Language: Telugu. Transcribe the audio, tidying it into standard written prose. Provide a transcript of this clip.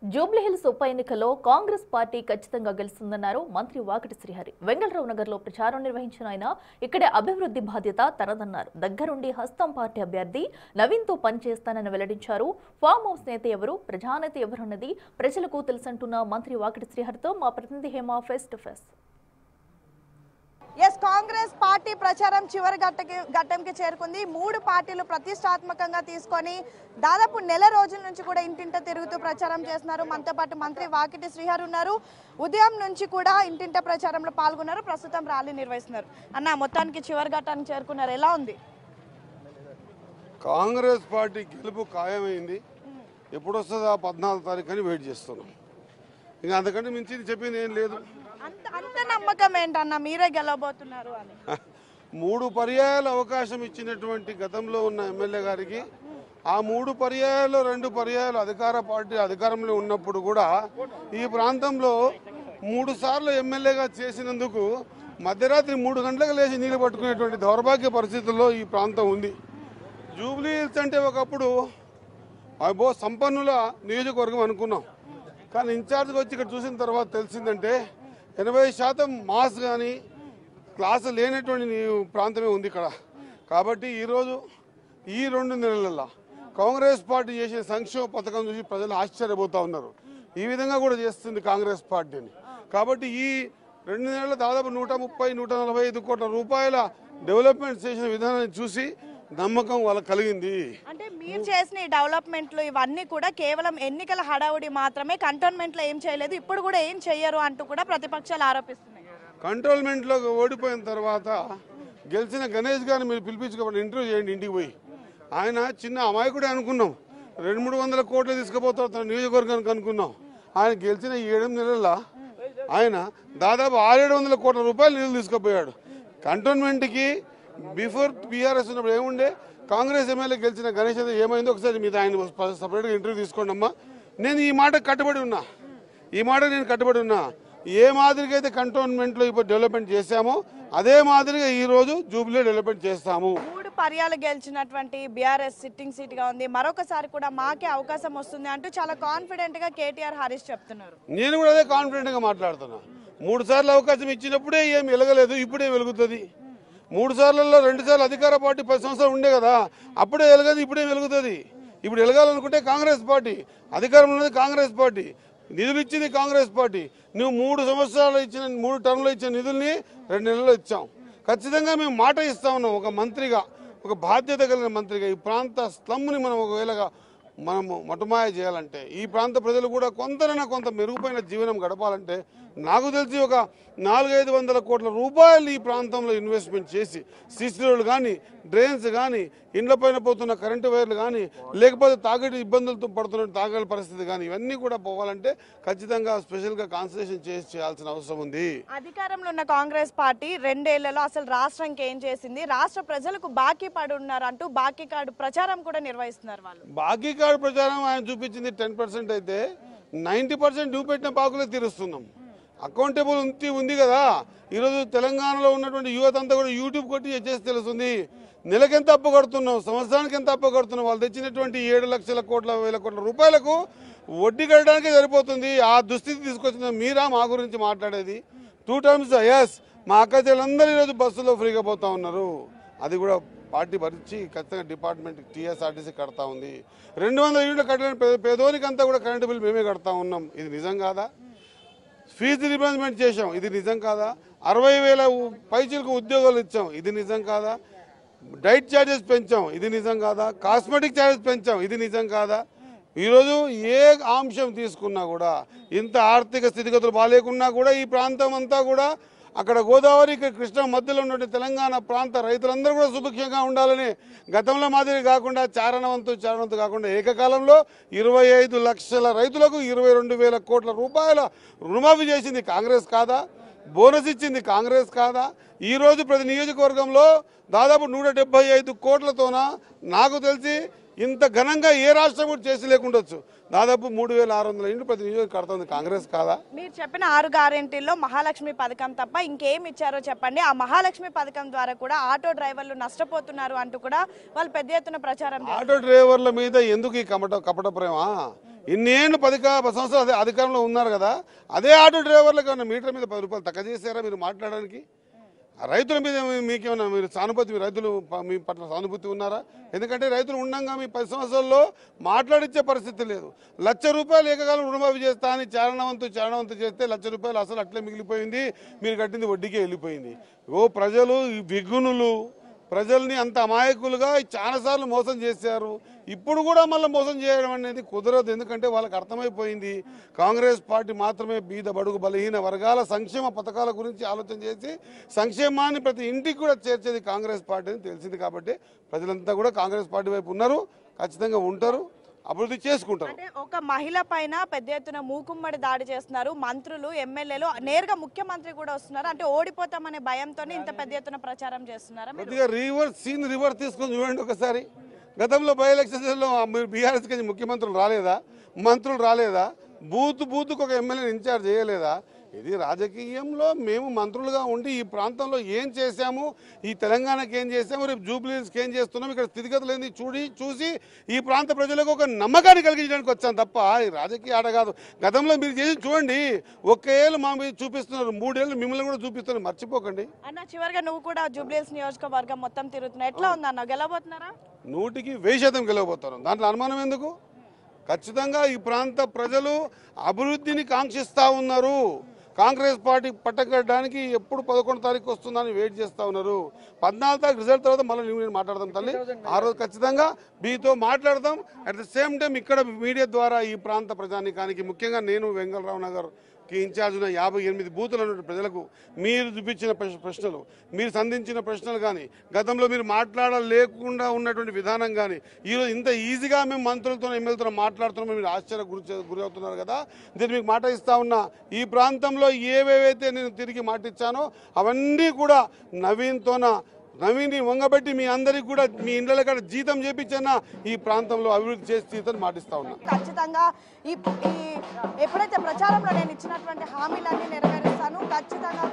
జూబ్లీహిల్స్ ఉప ఎన్నికల్లో కాంగ్రెస్ పార్టీ ఖచ్చితంగా గెలుస్తుందన్నారు మంత్రి వాకిటి శ్రీహరి. వెంగళరావు నగర్లో ప్రచారం నిర్వహించిన ఆయన ఇక్కడే అభివృద్ధి బాధ్యత తనదన్నారు. దగ్గరుండి హస్తం పార్టీ అభ్యర్థి నవీన్తో పనిచేస్తానని వెల్లడించారు. ఫామ్ హౌస్ నేత ఎవరు, ప్రజానేత ఎవరున్నది ప్రజలకు తెలుసంటున్న మంత్రి వాకిటి శ్రీహరితో మా ప్రతినిధి Hema face to face. Congress party ప్రచారం చివరి ఘట్టంకి చేరుకుంది. మూడు పార్టీలు ప్రతిష్టాత్మకంగా తీసుకొని దాదాపు నెల రోజుల నుంచి కూడా ఇంటింట తిరుగుతూ ప్రచారం చేస్తున్నారు. మనతో పాటు మంత్రి వాకిటి శ్రీహరి ఉన్నారు. ఉదయం నుంచి కూడా ఇంటింట ప్రచారంలో పాల్గొన్నారు. ప్రస్తుతం ర్యాలీ నిర్వహిస్తున్నారు. అన్న, మొత్తానికి చివరి ఘట్టానికి చేరుకున్నారు, ఎలా ఉంది? కాంగ్రెస్ పార్టీ గెలుపు ఖాయమైంది. ఎప్పుడు వస్తుందో 14 తారీఖు అని వెయిట్ చేస్తున్నాం. ఇంకా అంతకంటే మించి చెప్పింది ఏం లేదు. అంత నమ్మకం ఏంటన్నా మీరే గెలవబోతున్నారు అని? 3 పర్యాయాలు అవకాశం ఇచ్చినటువంటి గతంలో ఉన్న ఎమ్మెల్యే గారికి ఆ 3 పర్యాయాలు 2 పర్యాయాలు అధికార పార్టీ అధికారంలో ఉన్నప్పుడు కూడా ఈ ప్రాంతంలో 3 సార్లు ఎమ్మెల్యేగా చేసినందుకు మధ్యరాత్రి 3 గంటలకు లేచి నీళ్లు పట్టుకునేటువంటి దౌర్భాగ్య పరిస్థితుల్లో ఈ ప్రాంతం ఉంది. జూబ్లీహిల్స్ అంటే ఒకప్పుడు అబ్బో సంపన్నుల నియోజకవర్గం అనుకున్నాం. కానీ ఇన్ఛార్జ్గా వచ్చి ఇక్కడ చూసిన తర్వాత తెలిసిందంటే 80% మాస్ కానీ క్లాసు లేనటువంటి ప్రాంతమే ఉంది ఇక్కడ. కాబట్టి ఈరోజు ఈ 2 నెలలలో కాంగ్రెస్ పార్టీ చేసే సంక్షేమ పథకం చూసి ప్రజలు ఆశ్చర్యపోతూ ఉన్నారు. ఈ విధంగా కూడా చేస్తుంది కాంగ్రెస్ పార్టీని. కాబట్టి ఈ 2 నెలల్లో దాదాపు 130-145 కోట్ల రూపాయల డెవలప్మెంట్ చేసిన విధానాన్ని చూసి నమ్మకం వాళ్ళకి కలిగింది. అంటే మీరు చేసిన ఈ డెవలప్మెంట్లు ఇవన్నీ కూడా కేవలం ఎన్నికల హడావుడి మాత్రమే, కంటోన్మెంట్ లో ఏం చేయలేదు, ఇప్పుడు కూడా ఏం చెయ్యరు అంటూ కూడా ప్రతిపక్షాలు ఆరోపిస్తున్నాయి. కంటోన్మెంట్ లో ఓడిపోయిన తర్వాత గెలిచిన గణేష్ గారిని మీరు పిలిపించుకోండి, ఇంటర్వ్యూ చేయండి ఇంటికి పోయి. ఆయన చిన్న అమాయకుడే అనుకున్నాం, 200-300 కోట్లు తీసుకుపోతారు తన నియోజకవర్గానికి అనుకున్నాం. ఆయన గెలిచిన 7 నెలల్లో ఆయన దాదాపు 600-700 కోట్ల రూపాయలు నిధులు తీసుకుపోయాడు. కంటోన్మెంట్కి బిఫోర్ బీఆర్ఎస్ ఉన్నప్పుడు ఏముండే, కాంగ్రెస్ ఎమ్మెల్యే గెలిచిన గణేష్ ఏమైందో ఒకసారి మీద ఆయన సపరేట్గా ఇంటర్వ్యూ తీసుకోండి అమ్మా. నేను ఈ మాట కట్టుబడి ఉన్నా. ఏ మాదిరిగా అయితే కంటోన్మెంట్లో ఇప్పుడు డెవలప్మెంట్ చేశామో అదే మాదిరిగా ఈ రోజు జూబ్లీ డెవలప్మెంట్ చేస్తాము. 3 పర్యాలు గెలిచినటువంటి బీఆర్ఎస్ సిట్టింగ్ సీట్ గా ఉంది. మరొకసారి కూడా మాకే అవకాశం వస్తుంది అంటూ చాలా కాన్ఫిడెంట్ గా కేటీఆర్ హరీష్ చెప్తున్నారు. నేను కూడా అదే కాన్ఫిడెంట్ గా మాట్లాడుతున్నా. 3 సార్లు అవకాశం ఇచ్చినప్పుడే ఏం వెలగలేదు, ఇప్పుడే వెలుగుతుంది. 3 సార్లలో 2 సార్లు అధికార పార్టీ 10 సంవత్సరాలు ఉండే కదా, అప్పుడే వెలగదు, ఇప్పుడే వెలుగుతుంది. ఇప్పుడు వెలగాలనుకుంటే కాంగ్రెస్ పార్టీ అధికారంలో ఉన్నది, కాంగ్రెస్ పార్టీ నిధులు ఇచ్చింది కాంగ్రెస్ పార్టీ. నువ్వు 3 సంవత్సరాలు ఇచ్చిన 3 టర్మ్లో ఇచ్చిన నిధుల్ని 2 నెలల్లో ఇచ్చాం. ఖచ్చితంగా మేము మాట ఇస్తా ఉన్నాం. ఒక మంత్రిగా, ఒక బాధ్యత కలిగిన మంత్రిగా ఈ ప్రాంత స్లమ్ని మనం ఒకవేళగా మనము మటుమాయ చేయాలంటే, ఈ ప్రాంత ప్రజలు కూడా కొంతైనా కొంత మెరుగుపైన జీవనం గడపాలంటే నాకు తెలిసి ఒక 400-500 కోట్ల రూపాయలు ఈ ప్రాంతంలో ఇన్వెస్ట్మెంట్ చేసి సీసీ రోడ్లు కానీ, డ్రైన్స్ కానీ, ఇండ్ల పైన పోతున్న కరెంటు వైర్లు కానీ, లేకపోతే తాగడి ఇబ్బందులతో పడుతున్న తాగడి పరిస్థితి కానీ, ఇవన్నీ కూడా పోవాలంటే ఖచ్చితంగా స్పెషల్గా కాన్సన్ట్రేషన్ చేయాల్సిన అవసరం ఉంది. అధికారంలో ఉన్న కాంగ్రెస్ పార్టీ 2 ఏళ్లలో అసలు రాష్ట్రానికి ఏం చేసింది, రాష్ట్ర ప్రజలకు బాకీ పడి ఉన్నారు అంటూ బాకీ కార్డు ప్రచారం కూడా నిర్వహిస్తున్నారు. వాళ్ళు బాకీ కార్డు ప్రచారం ఆయన చూపించింది 10% అయితే 90% నువ్వు పెట్టిన బాకులే తీరుస్తున్నాం. అకౌంటబుల్ ఉంది కదా. ఈరోజు తెలంగాణలో ఉన్నటువంటి యువత అంతా కూడా యూట్యూబ్ కొట్టి చేసి తెలుస్తుంది. నెలకి ఎంత అప్పు కడుతున్నాం, సంవత్సరానికి ఎంత అప్పు కడుతున్నాం. వాళ్ళు తెచ్చినటువంటి 7 లక్షల కోట్ల వేల కోట్ల రూపాయలకు వడ్డీ కట్టడానికే సరిపోతుంది. ఆ దుస్థితి తీసుకొచ్చిన మీరా మా గురించి మాట్లాడేది? 2 టర్మ్స్ ఎస్, మా అక్క చెల్లెలందరూ ఈరోజు బస్సులో ఫ్రీగా పోతా ఉన్నారు. అది కూడా పార్టీ భరించి ఖచ్చితంగా డిపార్ట్మెంట్ టీఎస్ఆర్టీసీ కడతా ఉంది. 200 యూనిట్లు కట్టిన పేదోనికి అంతా కూడా కరెంటు బిల్ మేమే కడతా ఉన్నాం. ఇది నిజం కాదా? ఫీజు రీయింబర్స్మెంట్ చేశాం, ఇది నిజం కాదా? 60,000 పైచీలకు ఉద్యోగాలు ఇచ్చాం, ఇది నిజం కాదా? డైట్ ఛార్జెస్ పెంచాం, ఇది నిజం కాదా? కాస్మెటిక్ ఛార్జెస్ పెంచాం, ఇది నిజం కాదా? ఈరోజు ఏ అంశం తీసుకున్నా కూడా, ఇంత ఆర్థిక స్థితిగతులు బాగాలేకున్నా కూడా ఈ ప్రాంతం అంతా కూడా, అక్కడ గోదావరి, ఇక్కడ కృష్ణా మధ్యలో ఉన్న తెలంగాణ ప్రాంత రైతులందరూ కూడా సుభిక్షంగా ఉండాలని, గతంలో మాదిరి కాకుండా చారణవంతు కాకుండా ఏకకాలంలో 25 లక్షల రైతులకు 22,000 కోట్ల రూపాయల రుణమాఫీ చేసింది కాంగ్రెస్ కాదా? బోనస్ ఇచ్చింది కాంగ్రెస్ కాదా? ఈరోజు ప్రతి నియోజకవర్గంలో దాదాపు 175 కోట్లతోన నాకు తెలిసి ఇంత ఘనంగా ఏ రాష్ట్రం కూడా చేసి లేకుండొచ్చు. దాదాపు 3,600 ఇండ్లు ప్రతి నియోజకవర్గం కడుతుంది కాంగ్రెస్ కాదా? మీరు చెప్పిన 6 గ్యారెంటీల్లో మహాలక్ష్మి పథకం తప్ప ఇంకేం ఇచ్చారో చెప్పండి. ఆ మహాలక్ష్మి పథకం ద్వారా కూడా ఆటో డ్రైవర్లు నష్టపోతున్నారు అంటూ కూడా వాళ్ళు పెద్ద ఎత్తున ప్రచారం. ఆటో డ్రైవర్ల మీద ఎందుకు ఈ కపట ప్రేమ? ఇన్నేళ్ళు 10 సంవత్సరాలు అదే అధికారంలో ఉన్నారు కదా, అదే ఆటో డ్రైవర్లకు ఏమన్నా మీటర్ మీద 10 రూపాయలు తక్కువ చేశారా మీరు మాట్లాడడానికి? రైతుల మీద మీకేమన్నా మీరు సానుభూతి, రైతులు మీ పట్ల సానుభూతి ఉన్నారా? ఎందుకంటే రైతులు ఉండగా మీ 10 సంవత్సరాల్లో మాట్లాడించే పరిస్థితి లేదు. ₹1,00,000 ఏకకాలం రుణమాఫీ చేస్తా అని చారణవంతు చేస్తే ₹1,00,000 అసలు అట్లే మిగిలిపోయింది, మీరు కట్టింది వడ్డీకే వెళ్ళిపోయింది. ప్రజలు ఈ విఘ్నులు ప్రజల్ని అంత అమాయకులుగా చాలాసార్లు మోసం చేశారు. ఇప్పుడు కూడా మళ్ళీ మోసం చేయడం అనేది కుదరదు. ఎందుకంటే వాళ్ళకి అర్థమైపోయింది కాంగ్రెస్ పార్టీ మాత్రమే బీద బడుగు బలహీన వర్గాల సంక్షేమ పథకాల గురించి ఆలోచన చేసి సంక్షేమాన్ని ప్రతి ఇంటికి కూడా చేర్చేది కాంగ్రెస్ పార్టీ అని తెలిసింది. కాబట్టి ప్రజలంతా కూడా కాంగ్రెస్ పార్టీ వైపు ఉన్నారు, ఖచ్చితంగా ఉంటారు, అభివృద్ధి చేసుకుంటారు. అంటే ఒక మహిళ పైన పెద్ద ఎత్తున మూకుమ్మడి దాడి చేస్తున్నారు, మంత్రులు ఎమ్మెల్యేలు నేరుగా ముఖ్యమంత్రి కూడా వస్తున్నారు. అంటే ఓడిపోతామనే భయంతోనే ఇంత పెద్ద ఎత్తున ప్రచారం చేస్తున్నారు. కొద్దిగా రివర్స్ తీసుకొని చూడండి ఒకసారి. గతంలో బై ఎలక్షన్స్లో బీఆర్ఎస్ కి ముఖ్యమంత్రులు రాలేదా, మంత్రులు రాలేదా, బూత్కు ఒక ఎమ్మెల్యేని ఇన్ఛార్జ్ చేయలేదా? ఇది రాజకీయంలో మేము మంత్రులుగా ఉండి ఈ ప్రాంతంలో ఏం చేశాము, ఈ తెలంగాణకి ఏం చేశాము, రేపు జూబ్లీస్కి ఏం చేస్తున్నాం, ఇక్కడ స్థితిగతులు ఏంది చూసి ఈ ప్రాంత ప్రజలకు ఒక నమ్మకాన్ని కలిగించడానికి వచ్చాను తప్ప ఈ రాజకీయ ఆట కాదు. గతంలో మీరు చేసి చూడండి, 1 ఏళ్ళు మా మీద చూపిస్తున్నారు, 3 ఏళ్ళు మిమ్మల్ని కూడా చూపిస్తున్నారు, మర్చిపోకండి. అన్న చివరిగా నువ్వు కూడా జూబ్లీస్ నియోజకవర్గం మొత్తం తిరుగుతున్నావు, ఎట్లా ఉందన్న, గెలవబోతున్నారా? 100% గెలవబోతారు, దాంట్లో అనుమానం ఎందుకు? ఖచ్చితంగా ఈ ప్రాంత ప్రజలు అభివృద్ధిని కాంక్షిస్తూ ఉన్నారు. కాంగ్రెస్ పార్టీ పట్టగట్టడానికి ఎప్పుడు 11వ తారీఖు వస్తుందని వెయిట్ చేస్తూ ఉన్నారు. 14వ తారీఖు రిజల్ట్ తర్వాత మళ్ళీ నేను మాట్లాడదాం తల్లి, ఆ రోజు ఖచ్చితంగా మీతో మాట్లాడదాం. అట్ ద సేమ్ టైం ఇక్కడ మీడియా ద్వారా ఈ ప్రాంత ప్రజానికానికి, ముఖ్యంగా నేను వెంగళరావు నగర్కి ఇన్ఛార్జ్ ఉన్న 58 బూతులు ఉన్న ప్రజలకు మీరు చూపించిన ప్రశ్నలు, మీరు సంధించిన ప్రశ్నలు కానీ, గతంలో మీరు మాట్లాడలేకుండా ఉన్నటువంటి విధానం కానీ, ఈరోజు ఇంత ఈజీగా మేము మంత్రులతో ఎమ్మెల్యేతో మాట్లాడుతున్నామో మీరు ఆశ్చర్య గురి అవుతున్నారు కదా. దీన్ని మీకు మాట ఇస్తా ఉన్నా, ఈ ప్రాంతంలో ఏవేవైతే నేను తిరిగి మాట ఇచ్చానో అవన్నీ కూడా నవీన్ని వంగబెట్టి మీ అందరికి కూడా మీ ఇండ్ల కాడ జీతం చేపించన్నా ఈ ప్రాంతంలో అభివృద్ధి చేసి తీతని మాటిస్తా ఉన్నా. ఖచ్చితంగా ఈ ఎప్పుడైతే ప్రచారంలో నేను ఇచ్చినటువంటి హామీలన్నీ నెరవేరుస్తాను, ఖచ్చితంగా